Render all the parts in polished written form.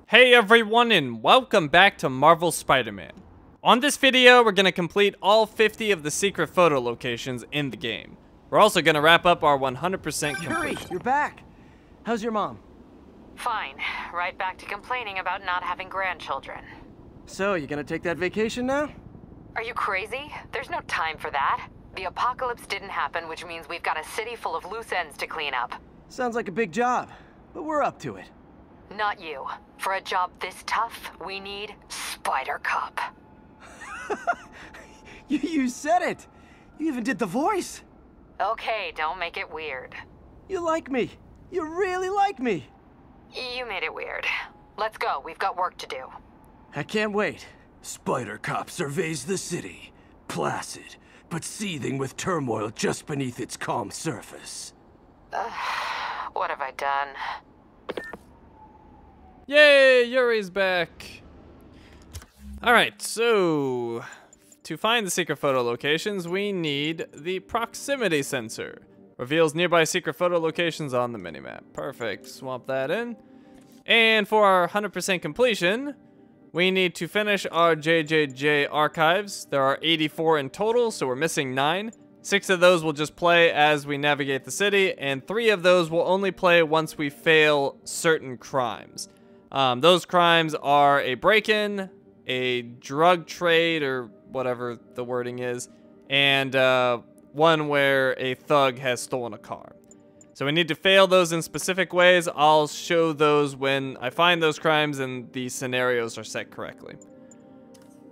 Hey everyone, and welcome back to Marvel Spider-Man. On this video, we're gonna complete all 50 of the secret photo locations in the game. We're also gonna wrap up our 100% completion. Yuri, you're back. How's your mom? Fine. Right back to complaining about not having grandchildren. So, you gonna take that vacation now? Are you crazy? There's no time for that. The apocalypse didn't happen, which means we've got a city full of loose ends to clean up. Sounds like a big job, but we're up to it. Not you. For a job this tough, we need Spider Cop. You said it! You even did the voice! Okay, don't make it weird. You like me. You really like me. You made it weird. Let's go, we've got work to do. I can't wait. Spider Cop surveys the city, placid, but seething with turmoil just beneath its calm surface. What have I done? Yay, Yuri's back. Alright, so to find the secret photo locations, we need the proximity sensor. Reveals nearby secret photo locations on the minimap. Perfect, swap that in. And for our 100% completion, we need to finish our JJJ archives. There are 84 in total, so we're missing 9. 6 of those will just play as we navigate the city, and 3 of those will only play once we fail certain crimes. Those crimes are a break-in, a drug trade, or whatever the wording is, and one where a thug has stolen a car. So we need to fail those in specific ways. I'll show those when I find those crimes and the scenarios are set correctly.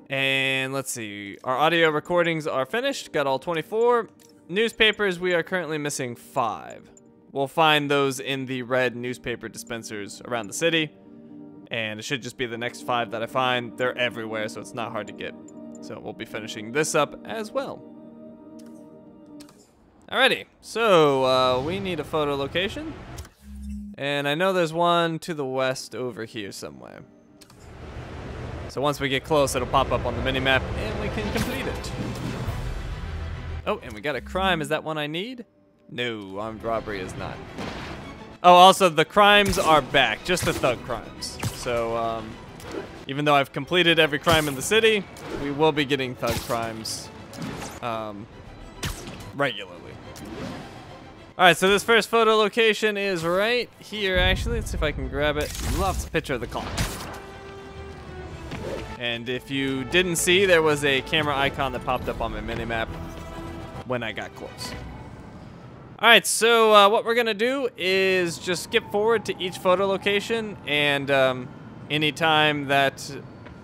And let's see, our audio recordings are finished, got all 24. Newspapers, we are currently missing 5. We'll find those in the red newspaper dispensers around the city. And it should just be the next 5 that I find. They're everywhere, so it's not hard to get. So we'll be finishing this up as well. Alrighty, so we need a photo location. And I know there's one to the west over here somewhere. So once we get close, it'll pop up on the minimap and we can complete it. Oh, and we got a crime. Is that one I need? No, armed robbery is not. Oh, also the crimes are back, just the thug crimes. So, even though I've completed every crime in the city, we will be getting thug crimes regularly. Alright, so this first photo location is right here, actually. Let's see if I can grab it. It's a picture of the car. And if you didn't see, there was a camera icon that popped up on my minimap when I got close. Alright, so what we're going to do is just skip forward to each photo location, and anytime that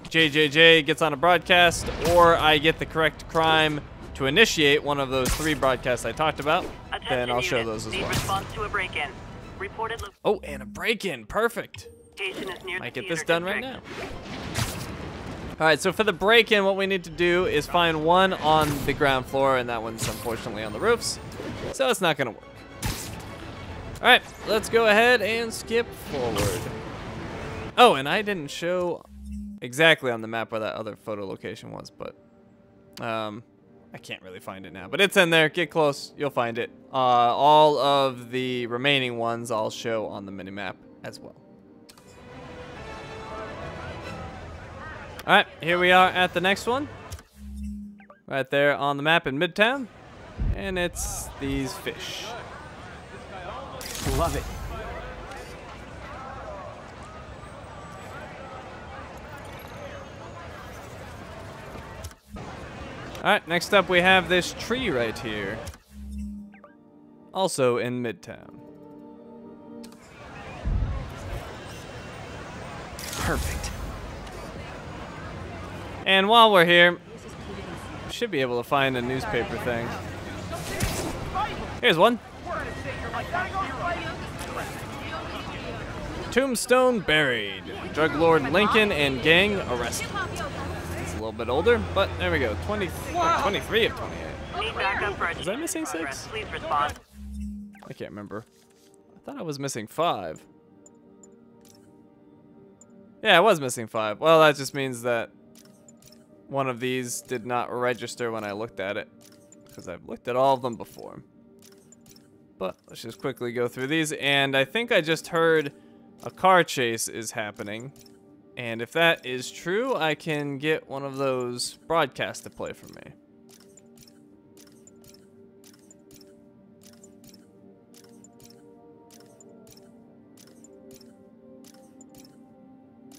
JJJ gets on a broadcast or I get the correct crime to initiate one of those 3 broadcasts I talked about, then I'll show those as well. Response to a break-in. Reported oh, and a break-in. Perfect. location is near Might the get this theater done right district. now. Alright, so for the break-in, what we need to do is find one on the ground floor, and that one's unfortunately on the roofs, so it's not going to work. Alright, let's go ahead and skip forward. Oh, and I didn't show exactly on the map where that other photo location was, but I can't really find it now. But it's in there. Get close. You'll find it. All of the remaining ones I'll show on the minimap as well. Alright, here we are at the next one. Right there on the map in Midtown. And it's these fish. Love it. Alright, next up we have this tree right here. Also in Midtown. Perfect. And while we're here, should be able to find a newspaper thing. Here's one. Tombstone buried. Drug lord Lincoln and gang arrested. It's a little bit older, but there we go. 23 of 28. Need backup for Was I missing 6? progress. Please respond. I can't remember. I thought I was missing 5. Yeah, I was missing 5. Well, that just means that one of these did not register when I looked at it, because I've looked at all of them before. But let's just quickly go through these, and I think I just heard a car chase is happening. And if that is true, I can get one of those broadcasts to play for me.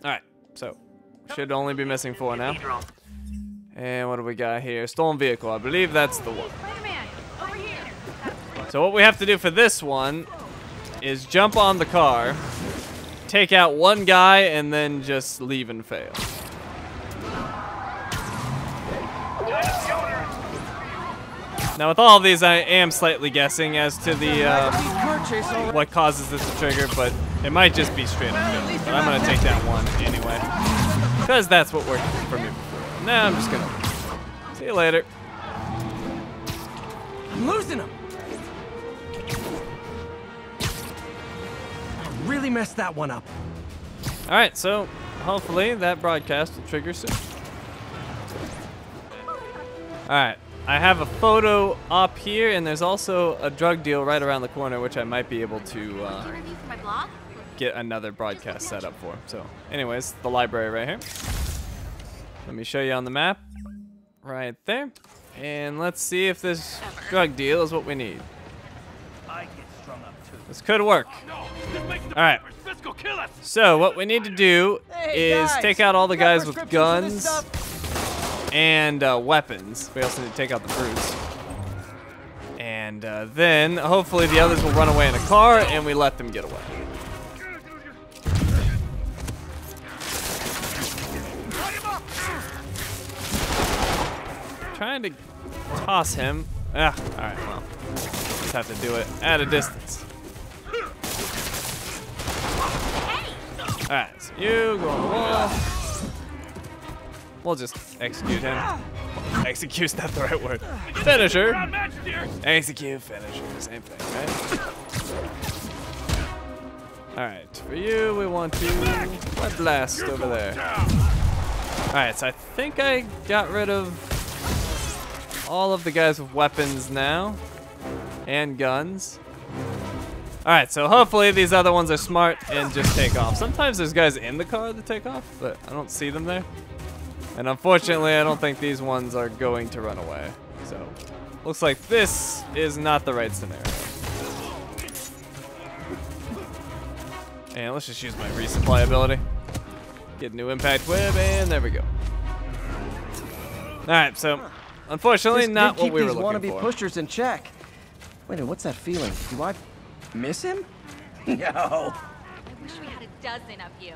Alright, so should only be missing 4 now. And what do we got here? Stolen vehicle. I believe that's the one. So what we have to do for this one is jump on the car, take out one guy, and then just leave and fail. Now with all of these, I am slightly guessing as to the what causes this to trigger, but it might just be straight up fail. But I'm gonna take that one anyway, because that's what worked for me before. Now I'm just gonna see you later. I'm losing him. I really messed that one up. All right, so hopefully that broadcast will trigger soon. All right. I have a photo up here, and there's also a drug deal right around the corner, which I might be able to get another broadcast set up for. So, anyways, the library right here. Let me show you on the map. Right there. And let's see if this drug deal is what we need. This could work. Alright. So, what we need to do is take out all the guys with guns and weapons. We also need to take out the brutes. And then, hopefully, the others will run away in a car, and we let them get away. Trying to toss him. Ah, alright, well. Just have to do it at a distance. Alright, so you go on the wall. We'll just execute him. Execute's not the right word. Finisher. Execute, finisher, same thing, right? Alright, for you, we want to blood blast over there. Alright, so I think I got rid of all of the guys with weapons now. And guns. Alright, so hopefully these other ones are smart and just take off. Sometimes there's guys in the car that take off, but I don't see them there. And unfortunately, I don't think these ones are going to run away. So, looks like this is not the right scenario. And let's just use my resupply ability. Get a new impact whip, and there we go. Alright, so, unfortunately, not what we were looking for. Wannabe pushers in check. Wait a minute, what's that feeling? Do I miss him? No. I wish we had a dozen of you.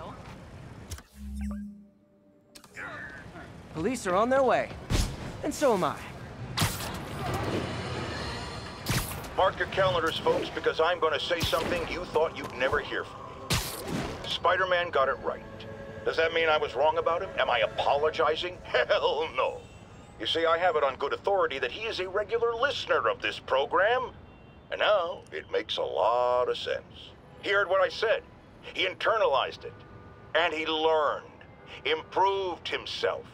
Police are on their way. And so am I. Mark your calendars, folks, because I'm going to say something you thought you'd never hear from me. Spider-Man got it right. Does that mean I was wrong about him? Am I apologizing? Hell no. You see, I have it on good authority that he is a regular listener of this program. And now, it makes a lot of sense. He heard what I said. He internalized it. And he learned. Improved himself.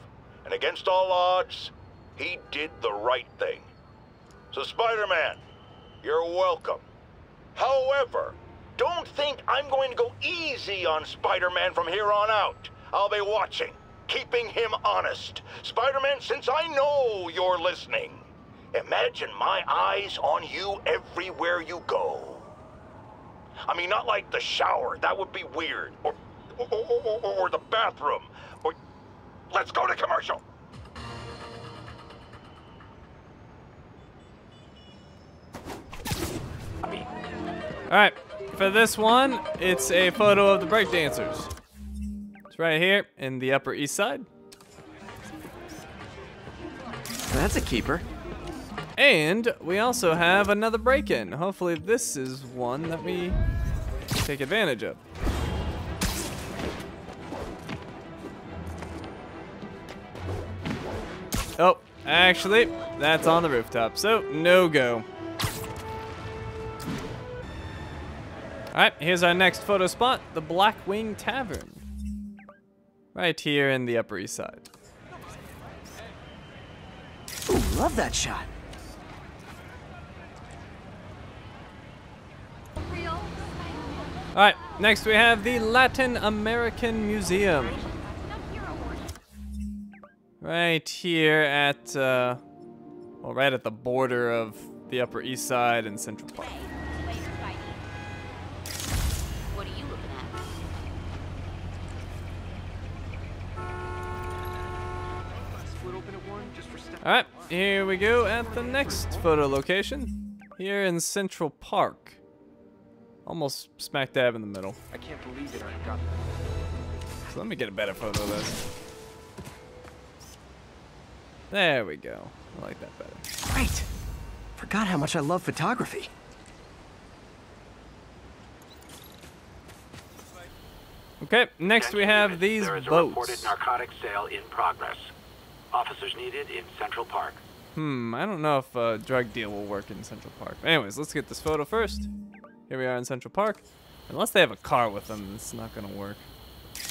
And against all odds, he did the right thing. So Spider-Man, you're welcome. However, don't think I'm going to go easy on Spider-Man from here on out. I'll be watching, keeping him honest. Spider-Man, since I know you're listening, imagine my eyes on you everywhere you go. I mean, not like the shower, that would be weird. Or the bathroom. Or let's go to commercial. Alright, for this one, it's a photo of the breakdancers. It's right here in the Upper East Side. That's a keeper. And we also have another break-in. Hopefully this is one that we take advantage of. Oh, actually, that's on the rooftop, so no go. Alright, here's our next photo spot, the Black Wing Tavern. Right here in the Upper East Side. Ooh, love that shot. Alright, next we have the Latin American Museum. Right here at, well, right at the border of the Upper East Side and Central Park. What are you looking at? Alright, here we go at the next photo location. Here in Central Park. Almost smack dab in the middle. I can't believe it. I got So let me get a better photo of this. There we go. I like that better. Great. Forgot how much I love photography. Okay, next we have these There is a boats. reported narcotics sale in progress. Officers needed in Central Park. I don't know if a drug deal will work in Central Park. Anyways, let's get this photo first. Here we are in Central Park. Unless they have a car with them, it's not gonna work.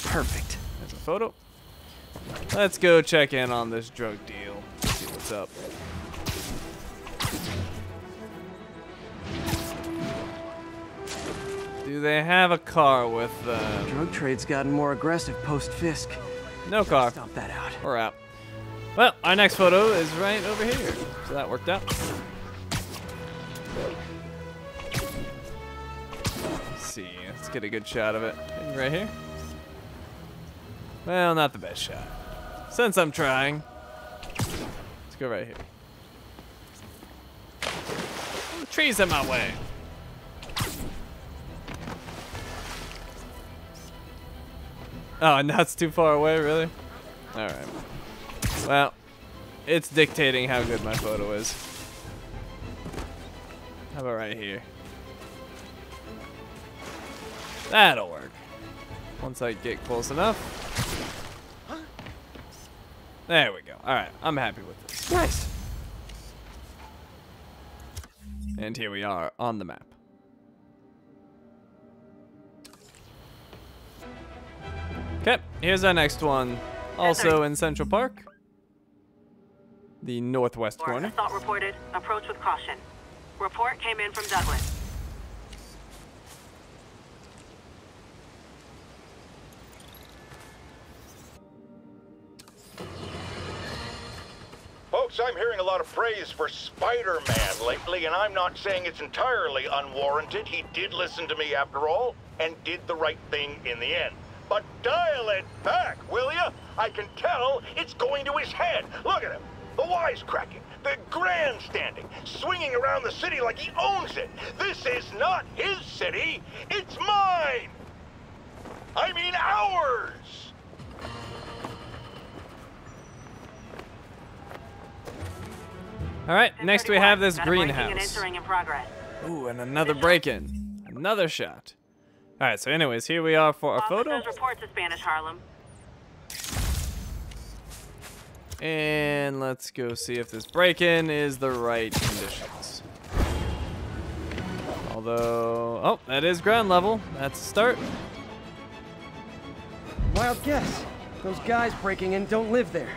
Perfect. There's a photo. Let's go check in on this drug deal. See what's up. Do they have a car with them? Drug trade's gotten more aggressive post-Fisk. No car. Stop that out. We're out. Well, our next photo is right over here. So that worked out. Let's see. Let's get a good shot of it. Right here. Well, not the best shot. Since I'm trying, let's go right here. The trees in my way. Oh, and that's too far away, really? Alright. Well, it's dictating how good my photo is. How about right here? That'll work. Once I get close enough. There we go. Alright, I'm happy with this. Nice. And here we are on the map. Okay, here's our next one. Also in Central Park. The northwest corner. Assault reported. Approach with caution. Report came in from Douglas. Folks, I'm hearing a lot of praise for Spider-Man lately, and I'm not saying it's entirely unwarranted. He did listen to me after all, and did the right thing in the end. But dial it back, will ya? I can tell it's going to his head. Look at him. The wisecracking, the grandstanding, swinging around the city like he owns it. This is not his city. It's mine. I mean ours. All right, next we have this Got a breaking and greenhouse. entering in progress. Ooh, and another break-in. Another shot. All right, so anyways, here we are for our photo. Officers report to Spanish Harlem. And let's go see if this break-in is the right conditions. Although, oh, that is ground level. That's a start. Wild guess. Those guys breaking in don't live there.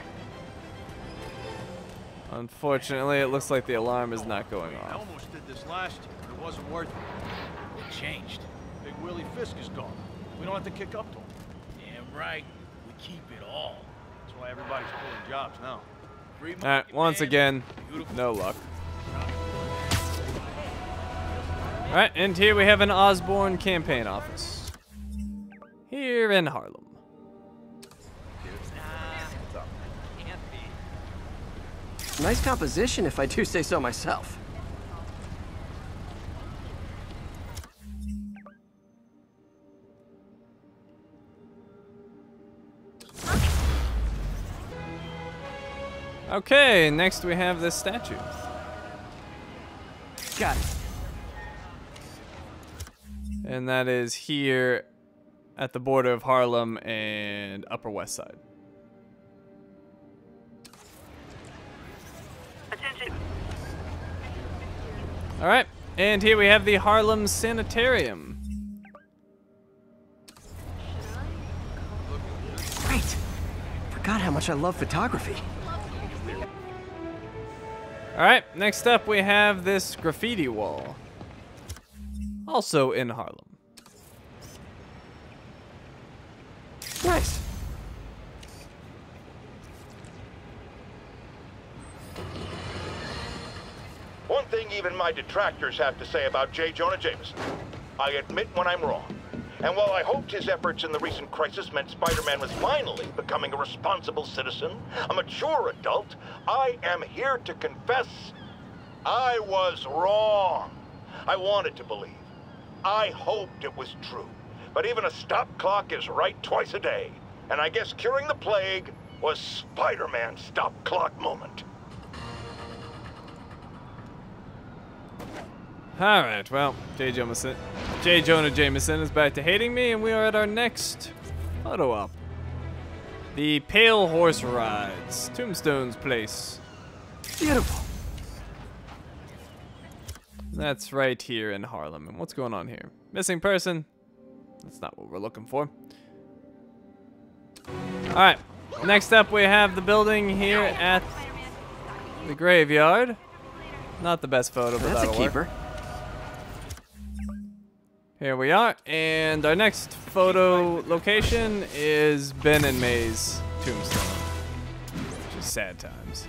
Unfortunately, it looks like the alarm is not going I off. almost did this last year, but it wasn't worth it. It changed. Big Willie Fisk is gone. We don't have to kick up to him. Damn right. We keep it all. That's why everybody's pulling jobs now. Free All right, once again, no luck. All right, and here we have an Osborne campaign office. Here in Harlem. Nice composition, if I do say so myself. Okay, next we have this statue. Got it. And that is here at the border of Harlem and Upper West Side. Attention. All right, and here we have the Harlem Sanitarium. Great. Forgot how much I love photography. All right, next up we have this graffiti wall. Also in Harlem. Nice. everything even my detractors have to say about J. Jonah Jameson. I admit when I'm wrong. And while I hoped his efforts in the recent crisis meant Spider-Man was finally becoming a responsible citizen, a mature adult, I am here to confess I was wrong. I wanted to believe. I hoped it was true. But even a stop clock is right twice a day. And I guess curing the plague was Spider-Man's stop clock moment. Alright, well, J. Jonah Jameson is back to hating me, and we are at our next photo op. The Pale Horse Rides, Tombstone's place. Beautiful. That's right here in Harlem. And what's going on here? Missing person? That's not what we're looking for. Alright, next up we have the building here at the graveyard. Not the best photo, but That's a that'll work. keeper. Here we are, and our next photo location is Ben and May's tombstone, which is sad times.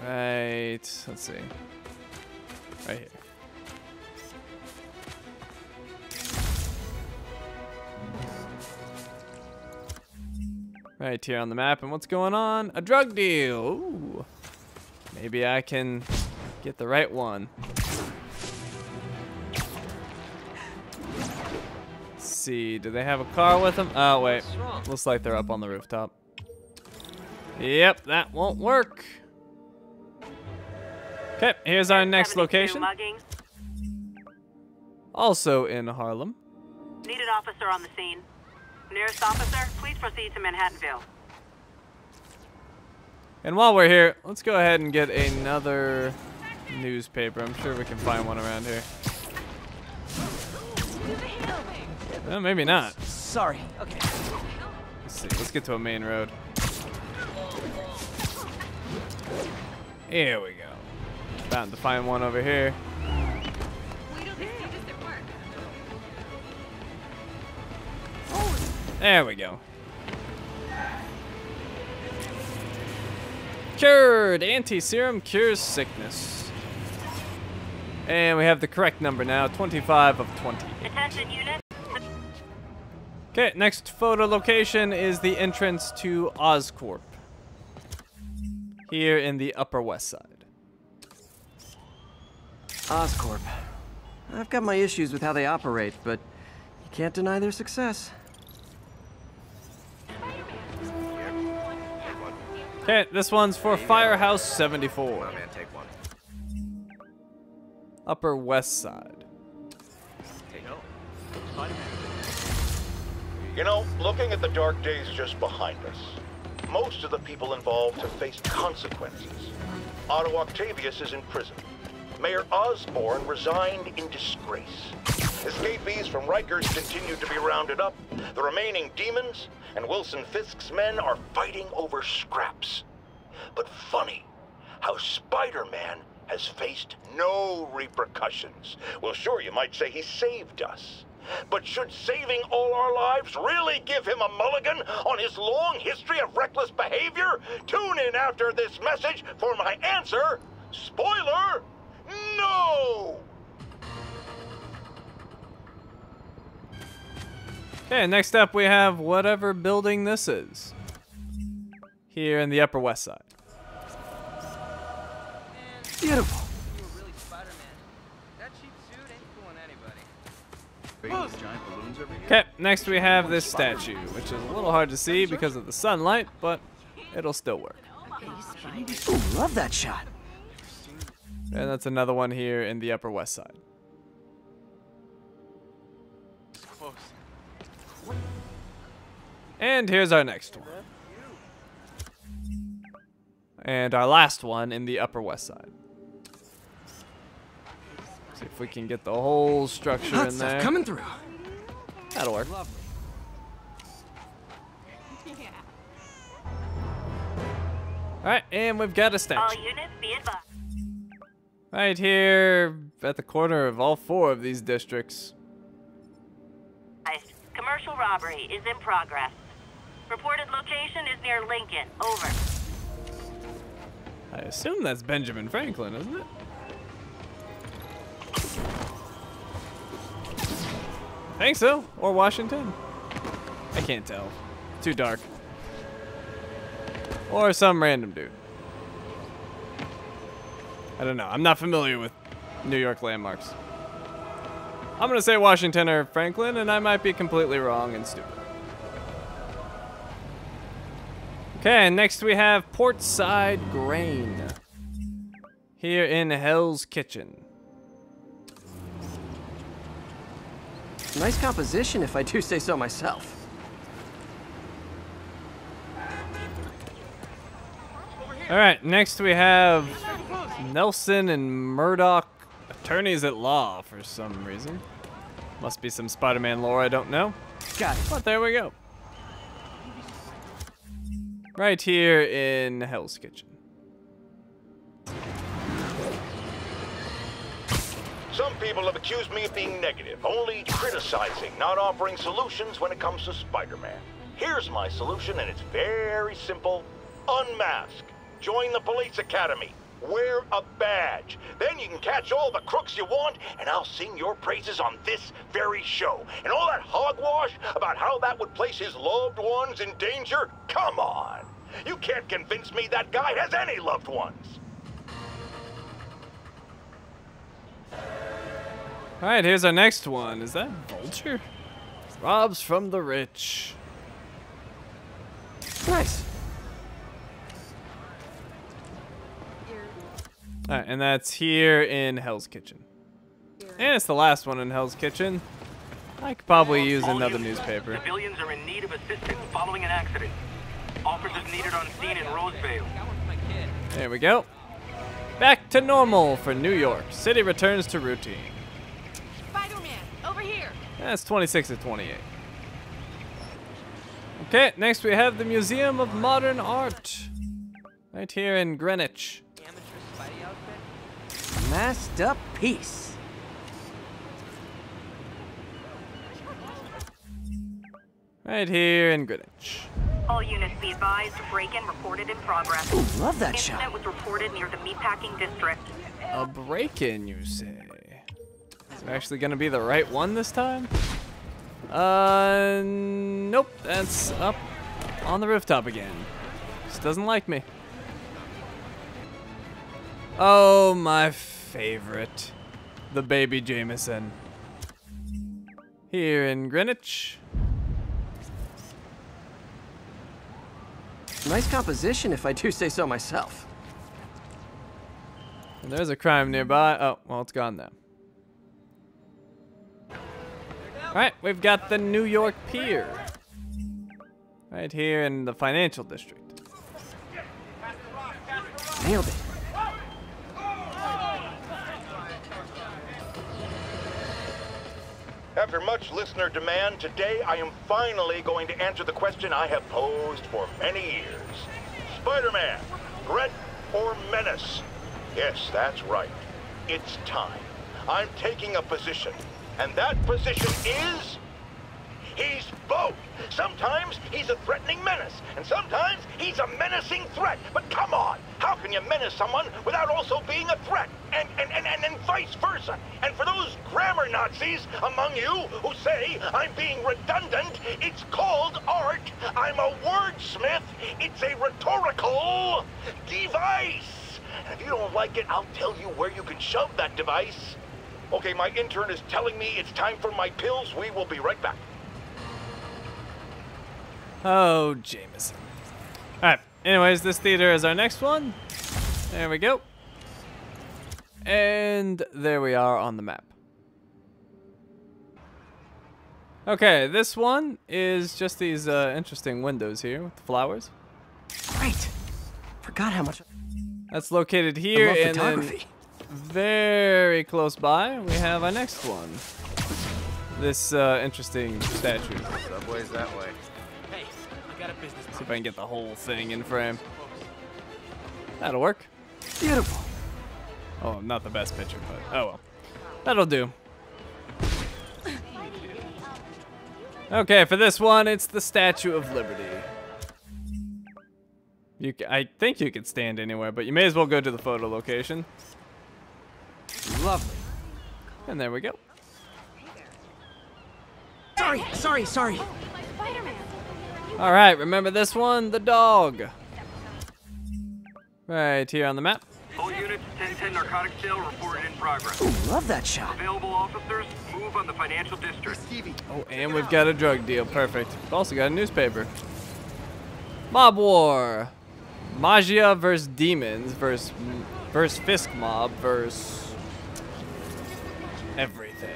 Right, let's see. Right here. Right here on the map, and what's going on? A drug deal. Ooh. Maybe I can get the right one. Let's see, do they have a car with them? Oh, wait. Looks like they're up on the rooftop. Yep, that won't work. Okay, here's our next 72 location. mugging. Also in Harlem. Needed officer on the scene. Nearest officer, please proceed to Manhattanville. And while we're here, let's go ahead and get another newspaper. I'm sure we can find one around here. Well, maybe not. Sorry. Okay. Let's see. Let's get to a main road. Here we go. Bound to find one over here. There we go. Cured! Anti-serum cures sickness. And we have the correct number now, 25 of 20. Attention unit. Okay, next photo location is the entrance to Oscorp. Here in the Upper West Side. Oscorp. I've got my issues with how they operate, but you can't deny their success. Okay, this one's for Firehouse 74. Upper West Side. You know, looking at the dark days just behind us, most of the people involved have faced consequences. Otto Octavius is in prison. Mayor Osborn resigned in disgrace. Escapees from Rikers continue to be rounded up. The remaining demons and Wilson Fisk's men are fighting over scraps. But funny how Spider-Man has faced no repercussions. Well, sure, you might say he saved us. But should saving all our lives really give him a mulligan on his long history of reckless behavior? Tune in after this message for my answer. Spoiler, no! Okay, next up we have whatever building this is. Here in the Upper West Side. Beautiful. Okay, next we have this statue, which is a little hard to see because of the sunlight, but it'll still work. Ooh, love that shot. And that's another one here in the Upper West Side. And here's our next one. And our last one in the Upper West Side. See if we can get the whole structure Hot in stuff there. coming through. That'll work. Alright, and we've got a All statue. units be advised. Right here at the corner of all four of these districts. Commercial robbery is in progress. Reported location is near Lincoln. Over. I assume that's Benjamin Franklin, isn't it? Think so, or Washington. I can't tell. Too dark. Or some random dude. I don't know. I'm not familiar with New York landmarks. I'm gonna say Washington or Franklin, and I might be completely wrong and stupid. Okay, next we have Portside Grain. Here in Hell's Kitchen. Nice composition, if I do say so myself. All right, next we have Nelson and Murdoch, attorneys at law for some reason. Must be some Spider-Man lore I don't know. Got it. But there we go. Right here in Hell's Kitchen. Some people have accused me of being negative, only criticizing, not offering solutions when it comes to Spider-Man. Here's my solution, and it's very simple. Unmask. Join the police academy. Wear a badge. Then you can catch all the crooks you want, and I'll sing your praises on this very show. And all that hogwash about how that would place his loved ones in danger? Come on. You can't convince me that guy has any loved ones. All right, here's our next one. Is that Vulture? Robs from the rich. Nice. All right, and that's here in Hell's Kitchen. And it's the last one in Hell's Kitchen. I could probably use another newspaper. Civilians are in need of assistance following an accident. Officers needed on scene in Roseville. There we go. Back to normal for New York. City returns to routine. Spider-Man, over here. That's 26 of 28. Okay, next we have the Museum of Modern Art. Right here in Greenwich. Masked up piece. Right here in Greenwich. All units be advised, break-in reported in progress. Ooh, love that shot. Incident was reported near the meatpacking district. A break-in, you say? Is it actually gonna be the right one this time? Nope. That's up on the rooftop again. Just doesn't like me. Oh, my favorite. The baby Jameson. Here in Greenwich. Nice composition, if I do say so myself. And there's a crime nearby. Oh, well, it's gone now. Alright, we've got the New York Pier. Right here in the financial district. Nailed it. After much listener demand, today I am finally going to answer the question I have posed for many years. Spider-Man, threat or menace? Yes, that's right. It's time. I'm taking a position, and that position is... he's both. Sometimes he's a threatening menace, and sometimes he's a menacing threat. But come on, how can you menace someone without also being a threat? And vice versa. And for those grammar Nazis among you who say I'm being redundant, it's called art. I'm a wordsmith. It's a rhetorical device. And if you don't like it, I'll tell you where you can shove that device. Okay, my intern is telling me it's time for my pills. We will be right back. Oh, Jameson. Alright, anyways, this theater is our next one. There we go. And there we are on the map. Okay, this one is just these interesting windows here with the flowers. Great. Forgot how much That's located here, I love and photography. then very close by, we have our next one. This interesting statue. Subway's that way. Hey, I got a business. See if I can get the whole thing in frame. That'll work. Beautiful. Oh, not the best picture, but oh well. That'll do. Okay, for this one, it's the Statue of Liberty. I think you could stand anywhere, but you may as well go to the photo location. Lovely. And there we go. Sorry. Spider-Man. All right, remember this one? The dog. Right here on the map. All units, 1010 narcotics sale reported in progress. Ooh, love that shot. Available officers, move on the financial district. Oh, and we've got a drug deal. Perfect. We've also got a newspaper. Mob War. Magia versus demons versus Fisk Mob versus everything.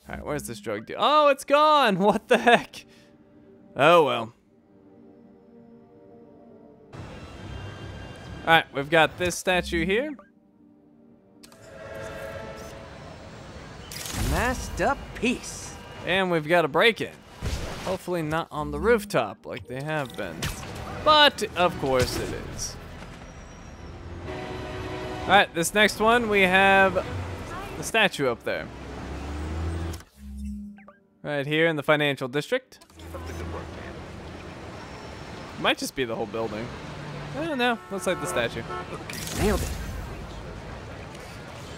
All right, where's this drug deal? Oh, it's gone. What the heck? Oh, well. All right, we've got this statue here. Masked up piece. And we've got a break-in. Hopefully not on the rooftop like they have been. But, of course it is. All right, this next one, we have the statue up there. Right here in the financial district. Might just be the whole building. I don't know. Looks like the statue. Nailed it.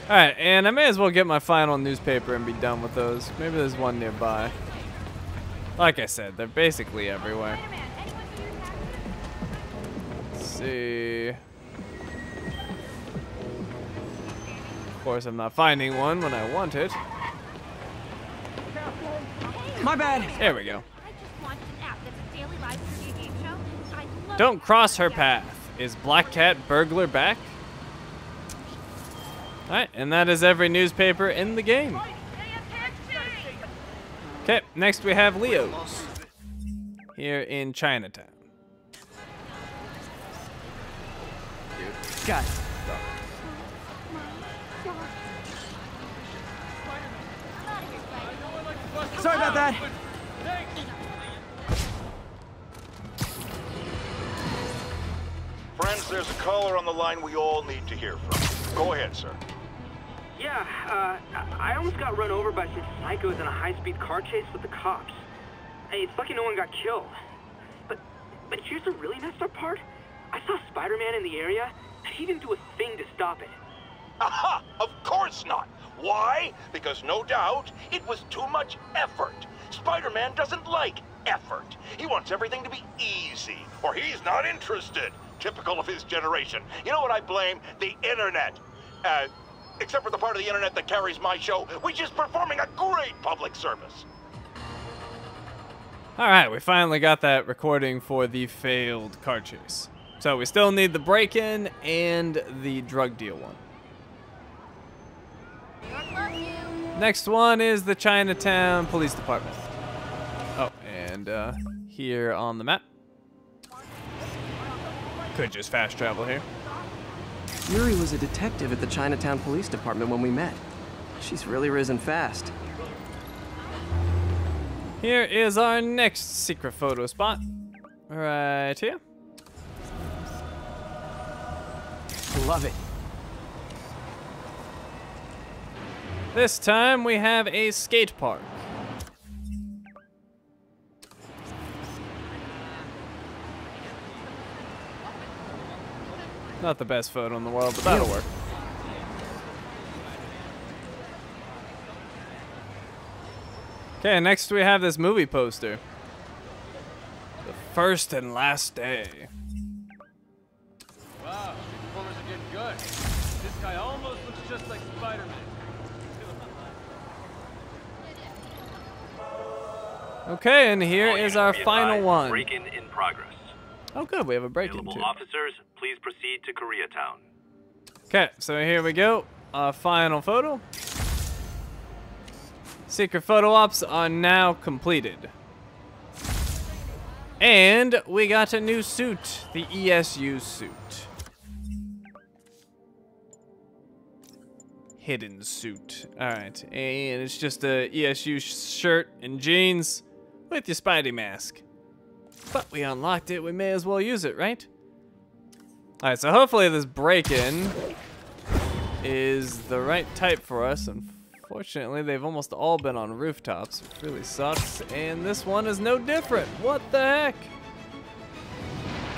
All right, and I may as well get my final newspaper and be done with those. Maybe there's one nearby. Like I said, they're basically everywhere. Let's see. Of course, I'm not finding one when I want it. My bad. There we go. I just launched an app that's a daily live stream game show. I love Don't cross her path. Is Black Cat Burglar back? Alright, and that is every newspaper in the game. Okay, next we have Leo's. Here in Chinatown. Got it. Sorry about that. Friends, there's a caller on the line we all need to hear from. Go ahead, sir. Yeah, I almost got run over by some psychos in a high-speed car chase with the cops. Hey, it's lucky no one got killed. But here's the really messed up part. I saw Spider-Man in the area, and he didn't do a thing to stop it. Aha! Of course not. Why? Because no doubt it was too much effort. Spider-Man doesn't like effort. He wants everything to be easy, or he's not interested. Typical of his generation. You know what I blame? The internet. Except for the part of the internet that carries my show, which is performing a great public service. All right, we finally got that recording for the failed car chase. So we still need the break-in and the drug deal one. Next one is the Chinatown Police Department. Oh, and here on the map. Could just fast travel here. Yuri was a detective at the Chinatown Police Department when we met. She's really risen fast. Here is our next secret photo spot. Right here. Love it. This time we have a skate park. Not the best photo in the world, but that'll work. Okay, next we have this movie poster. The First and Last Day. Wow, these performers are getting good. This guy almost looks just like Spider-Man. Okay, and here is our final one. Break-in in progress. Oh good, we have a break-in Available too. officers, please proceed to Koreatown. Okay, so here we go. Our final photo. Secret photo ops are now completed. And we got a new suit, the ESU suit. Hidden suit. Alright, and it's just a ESU shirt and jeans with your Spidey mask. But we unlocked it, we may as well use it, right? Alright, so hopefully this break-in is the right type for us. Unfortunately, they've almost all been on rooftops, which really sucks. And this one is no different. What the heck?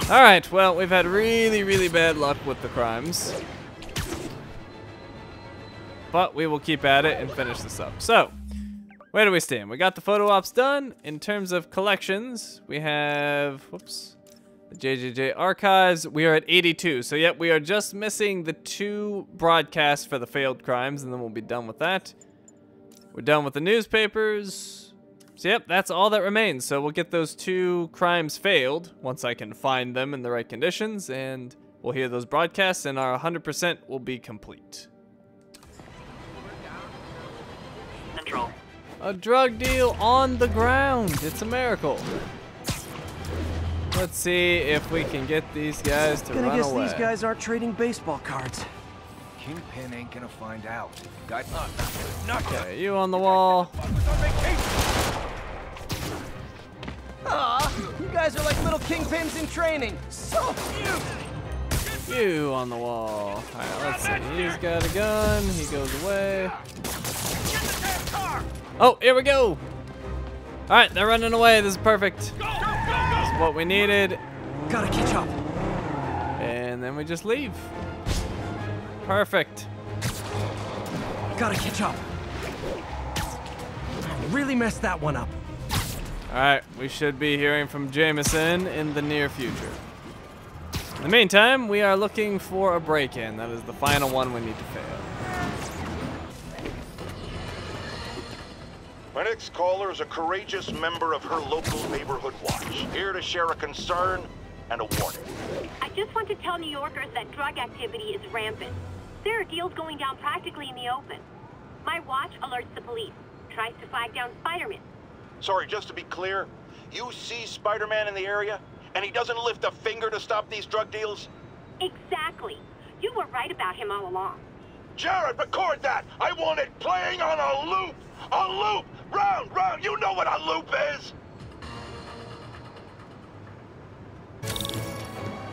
Alright, well, we've had really, really bad luck with the crimes. But we will keep at it and finish this up. So, where do we stand? We got the photo ops done. In terms of collections, we have, whoops, the JJJ archives. We are at 82. So, yep, we are just missing the 2 broadcasts for the failed crimes, and then we'll be done with that. We're done with the newspapers. So, yep, that's all that remains. So, we'll get those 2 crimes failed once I can find them in the right conditions, and we'll hear those broadcasts, and our 100% will be complete. Central. A drug deal on the ground. It's a miracle. Let's see if we can get these guys to run away. Gonna guess these guys aren't trading baseball cards. Kingpin ain't gonna find out. Got Okay, you on the wall. Aw, you guys are like little kingpins in training. So cute. You on the wall. Alright, let's see. He's got a gun. He goes away. Oh, here we go. Alright, they're running away. This is perfect. This is what we needed. Gotta catch up. And then we just leave. Perfect. Gotta catch up. Really messed that one up. Alright, we should be hearing from Jameson in the near future. In the meantime, we are looking for a break-in. That is the final one we need to fail. My next caller is a courageous member of her local neighborhood watch, here to share a concern and a warning. I just want to tell New Yorkers that drug activity is rampant. There are deals going down practically in the open. My watch alerts the police, tries to flag down Spider-Man. Sorry, just to be clear, you see Spider-Man in the area, and he doesn't lift a finger to stop these drug deals? Exactly. You were right about him all along. Jared, record that! I want it playing on a loop! A loop! Round, round! You know what a loop is!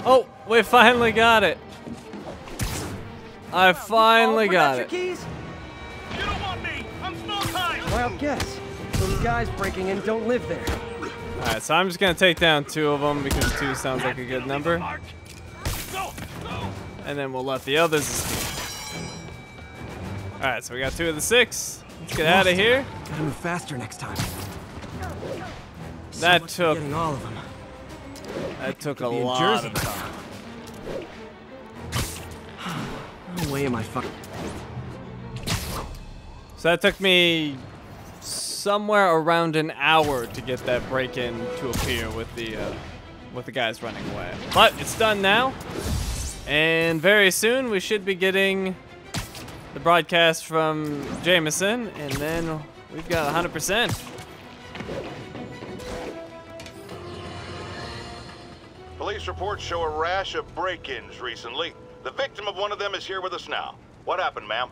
Oh, we finally got it. I finally got it. Keys? You don't want me! I'm small time! Wild guess. Those guys breaking in don't live there. Alright, so I'm just gonna take down 2 of them because 2 sounds like a good number. And then we'll let the others escape. Alright, so we got 2 of the 6. Let's get out of here. Gotta move faster next time. That took Getting all of them. that took a Be in lot Jersey. of time. No way am I fucking. So that took me somewhere around an hour to get that break-in to appear with the guys running away. But it's done now, and very soon we should be getting the broadcast from Jameson, and then we've got 100%. Police reports show a rash of break-ins recently. The victim of one of them is here with us now. What happened, ma'am?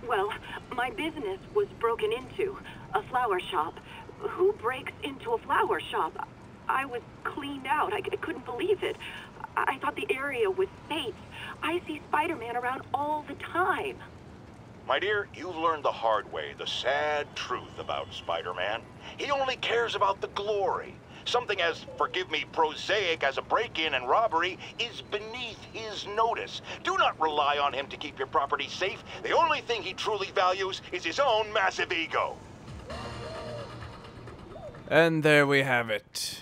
Well, my business was broken into. A flower shop. Who breaks into a flower shop? I was cleaned out. I couldn't believe it. I thought the area was safe. I see Spider-Man around all the time. My dear, you've learned the hard way the sad truth about Spider-Man. He only cares about the glory. Something as, forgive me, prosaic as a break-in and robbery is beneath his notice. Do not rely on him to keep your property safe. The only thing he truly values is his own massive ego. And there we have it.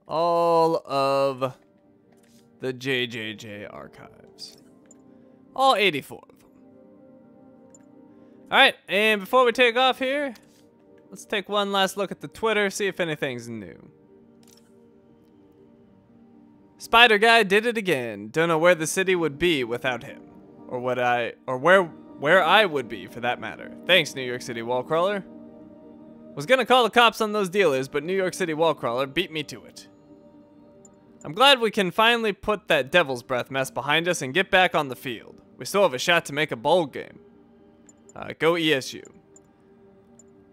All of the JJJ archives. All 84 of them. Alright, and before we take off here, let's take one last look at the Twitter, see if anything's new. Spider Guy did it again. Don't know where the city would be without him. Or where I would be for that matter. Thanks, New York City Wallcrawler. Was gonna call the cops on those dealers, but New York City Wallcrawler beat me to it. I'm glad we can finally put that Devil's Breath mess behind us and get back on the field. We still have a shot to make a bowl game. Go ESU.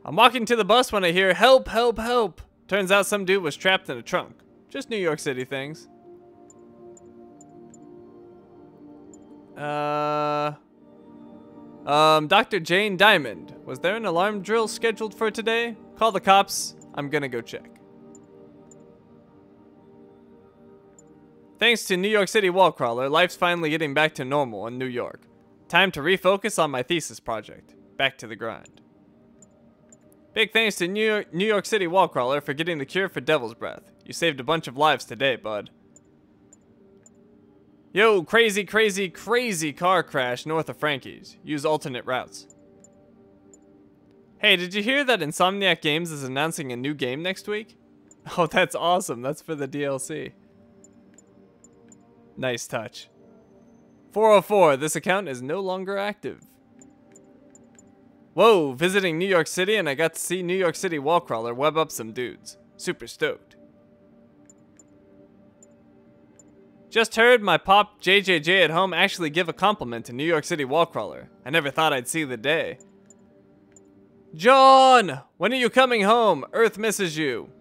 I'm walking to the bus when I hear help, help, help. Turns out some dude was trapped in a trunk. Just New York City things. Dr. Jane Diamond. Was there an alarm drill scheduled for today? Call the cops. I'm gonna go check. Thanks to New York City Wallcrawler, life's finally getting back to normal in New York. Time to refocus on my thesis project. Back to the grind. Big thanks to New York City Wallcrawler for getting the cure for Devil's Breath. You saved a bunch of lives today, bud. Yo, crazy, crazy, crazy car crash north of Frankie's. Use alternate routes. Hey, did you hear that Insomniac Games is announcing a new game next week? Oh, that's awesome. That's for the DLC. Nice touch. 404, this account is no longer active. Whoa, visiting New York City and I got to see New York City Wallcrawler web up some dudes. Super stoked. Just heard my pop JJJ at home actually give a compliment to New York City Wallcrawler. I never thought I'd see the day. John! When are you coming home? Earth misses you.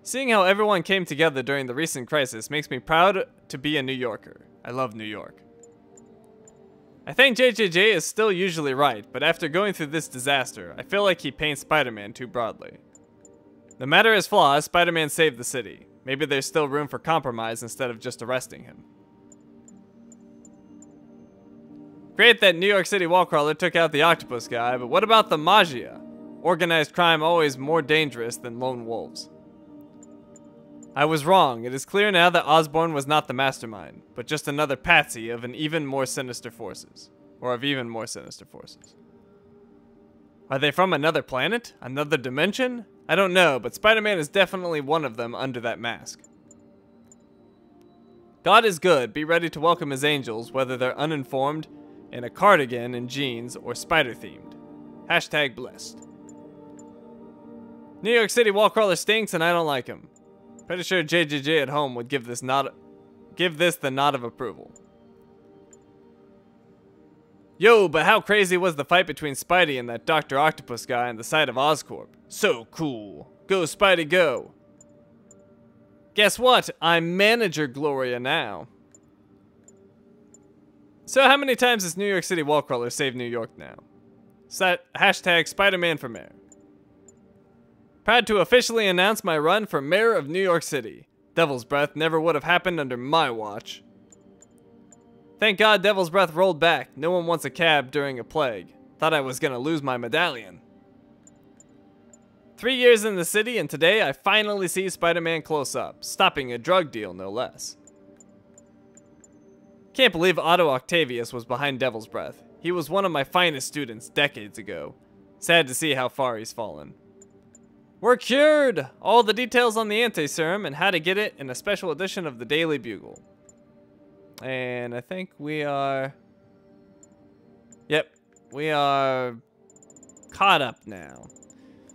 Seeing how everyone came together during the recent crisis makes me proud to be a New Yorker. I love New York. I think JJJ is still usually right, but after going through this disaster, I feel like he paints Spider-Man too broadly. No matter his flaws, Spider-Man saved the city. Maybe there's still room for compromise instead of just arresting him. Great that New York City Wallcrawler took out the octopus guy, but what about the Magia? Organized crime always more dangerous than lone wolves. I was wrong. It is clear now that Osborn was not the mastermind, but just another patsy of even more sinister forces. Are they from another planet? Another dimension? I don't know, but Spider-Man is definitely one of them under that mask. God is good. Be ready to welcome his angels, whether they're uninformed, in a cardigan and jeans, or spider-themed. Hashtag blessed. New York City Wallcrawler stinks and I don't like him. Pretty sure JJJ at home would give this the nod of approval. Yo, but how crazy was the fight between Spidey and that Dr. Octopus guy on the side of Oscorp? So cool. Go Spidey go. Guess what? I'm Manager Gloria now. So how many times has New York City Wallcrawler saved New York now? Hashtag Spider-Man for Mayor. Proud to officially announce my run for Mayor of New York City. Devil's Breath never would have happened under my watch. Thank God Devil's Breath rolled back. No one wants a cab during a plague. Thought I was gonna lose my medallion. 3 years in the city and today I finally see Spider-Man close up, stopping a drug deal no less. Can't believe Otto Octavius was behind Devil's Breath. He was one of my finest students decades ago. Sad to see how far he's fallen. We're cured! All the details on the anti-serum and how to get it in a special edition of the Daily Bugle. And I think we are... Yep, we are caught up now.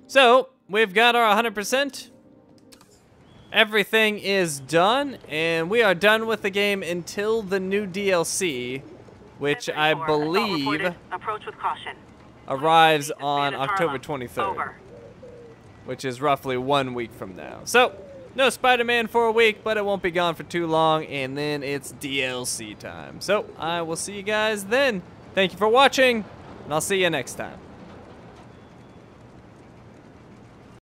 So, we've got our 100%. Everything is done, and we are done with the game until the new DLC, which I believe arrives on October 23rd, which is roughly 1 week from now. So, no Spider-Man for a week, but it won't be gone for too long, and then it's DLC time. So, I will see you guys then. Thank you for watching, and I'll see you next time.